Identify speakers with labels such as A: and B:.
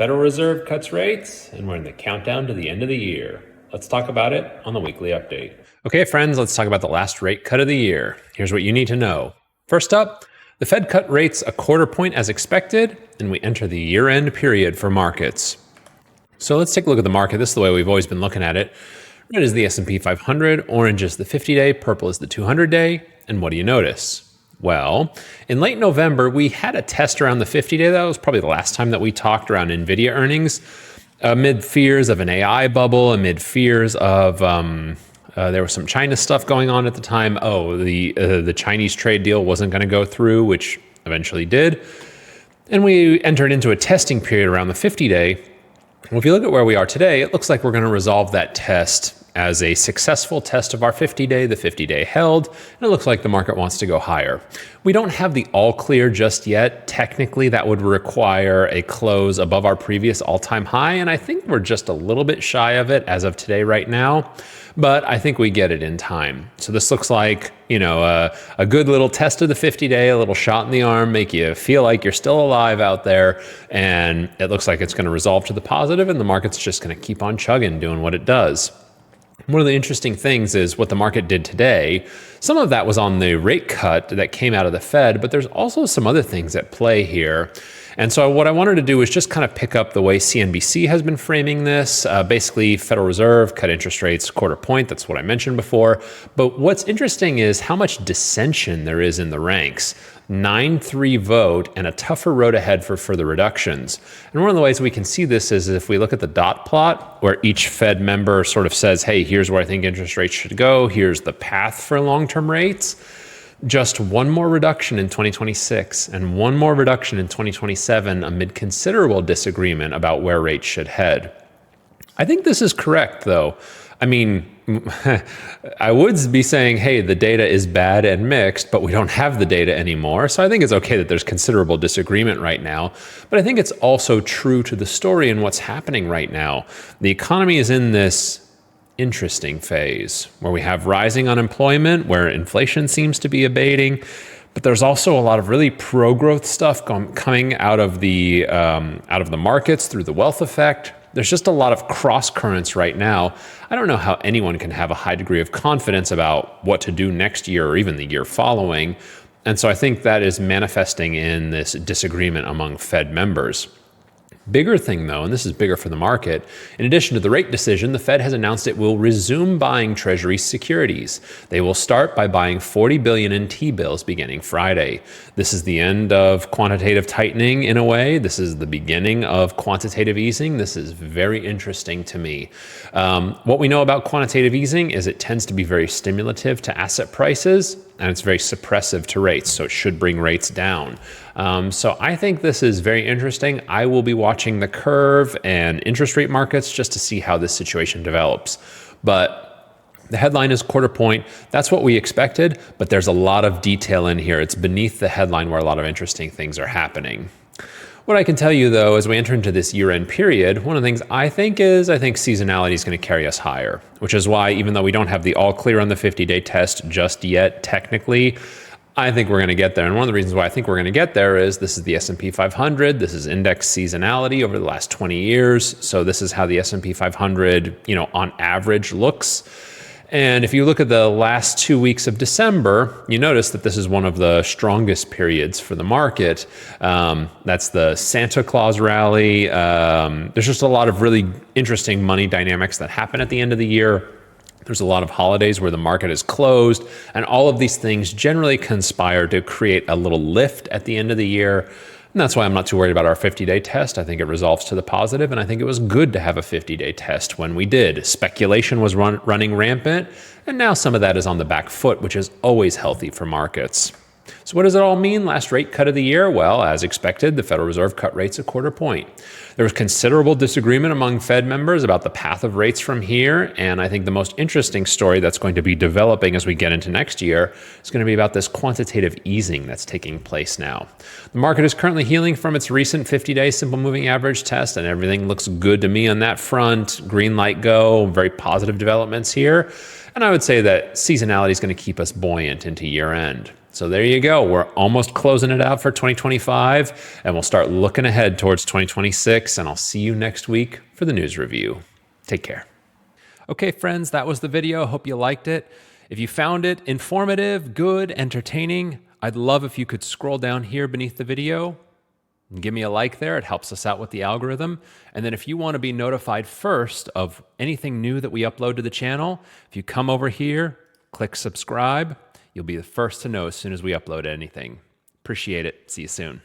A: Federal Reserve cuts rates, and we're in the countdown to the end of the year. Let's talk about it on the weekly update. Okay, friends, let's talk about the last rate cut of the year. Here's what you need to know. First up, the Fed cut rates a quarter point as expected, and we enter the year-end period for markets. So let's take a look at the market. This is the way we've always been looking at it. Red is the S&P 500, orange is the 50-day, purple is the 200-day, and what do you notice? Well, in late November, we had a test around the 50-day. That was probably the last time that we talked around NVIDIA earnings, amid fears of an AI bubble, amid fears of there was some China stuff going on at the time. The Chinese trade deal wasn't going to go through, which eventually did. And we entered into a testing period around the 50-day. Well, if you look at where we are today, it looks like we're going to resolve that test as a successful test of our 50-day. The 50-day held, and it looks like the market wants to go higher. We don't have the all clear just yet. Technically, that would require a close above our previous all-time high, and I think we're just a little bit shy of it as of today right now, but I think we get it in time. So this looks like, a good little test of the 50-day, a little shot in the arm, make you feel like you're still alive out there, and it looks like it's going to resolve to the positive, and the market's just going to keep on chugging, doing what it does. One of the interesting things is what the market did today. Some of that was on the rate cut that came out of the Fed, but there's also some other things at play here. And so what I wanted to do is just kind of pick up the way CNBC has been framing this. Basically, Federal Reserve cut interest rates quarter point. That's what I mentioned before. But what's interesting is how much dissension there is in the ranks. 9-3 vote and a tougher road ahead for further reductions. And one of the ways we can see this is if we look at the dot plot where each Fed member sort of says, hey, here's where I think interest rates should go. Here's the path for long-term rates. Just one more reduction in 2026 and one more reduction in 2027 amid considerable disagreement about where rates should head. I think this is correct, though. I mean, I would be saying, hey, the data is bad and mixed, but we don't have the data anymore. So I think it's okay that there's considerable disagreement right now. But I think it's also true to the story and what's happening right now. The economy is in this interesting phase where we have rising unemployment, where inflation seems to be abating, but there's also a lot of really pro-growth stuff coming out of the markets through the wealth effect. There's just a lot of cross currents right now. I don't know how anyone can have a high degree of confidence about what to do next year or even the year following. And so I think that is manifesting in this disagreement among Fed members. Bigger thing, though, and this is bigger for the market, in addition to the rate decision, the Fed has announced it will resume buying Treasury securities. They will start by buying $40 billion in T-bills beginning Friday. This is the end of quantitative tightening in a way. This is the beginning of quantitative easing. This is very interesting to me. What we know about quantitative easing is it tends to be very stimulative to asset prices, and it's very suppressive to rates, so it should bring rates down. So I think this is very interesting. I will be watching the curve and interest rate markets just to see how this situation develops. But the headline is quarter point. That's what we expected, but there's a lot of detail in here. It's beneath the headline where a lot of interesting things are happening. What I can tell you, though, as we enter into this year-end period, one of the things I think seasonality is going to carry us higher, which is why even though we don't have the all clear on the 50-day test just yet, technically, I think we're going to get there. And one of the reasons why I think we're going to get there is this is the S&P 500. This is index seasonality over the last 20 years. So this is how the S&P 500, on average looks. And if you look at the last 2 weeks of December, you notice that this is one of the strongest periods for the market. That's the Santa Claus rally. There's just a lot of really interesting money dynamics that happen at the end of the year. There's a lot of holidays where the market is closed, and all of these things generally conspire to create a little lift at the end of the year. And that's why I'm not too worried about our 50-day test. I think it resolves to the positive, and I think it was good to have a 50-day test when we did. Speculation was running rampant, and now some of that is on the back foot, which is always healthy for markets. So what does it all mean? Last rate cut of the year? Well, as expected, the Federal Reserve cut rates a quarter point. There was considerable disagreement among Fed members about the path of rates from here, and I think the most interesting story that's going to be developing as we get into next year is going to be about this quantitative easing that's taking place now. The market is currently healing from its recent 50-day simple moving average test, and everything looks good to me on that front. Green light go, very positive developments here. And I would say that seasonality is going to keep us buoyant into year end. So there you go. We're almost closing it out for 2025, and we'll start looking ahead towards 2026, and I'll see you next week for the news review. Take care. Okay, friends, that was the video. Hope you liked it. If you found it informative, good, entertaining, I'd love if you could scroll down here beneath the video and give me a like there. It helps us out with the algorithm. And then if you want to be notified first of anything new that we upload to the channel, if you come over here, click subscribe, you'll be the first to know as soon as we upload anything. Appreciate it. See you soon.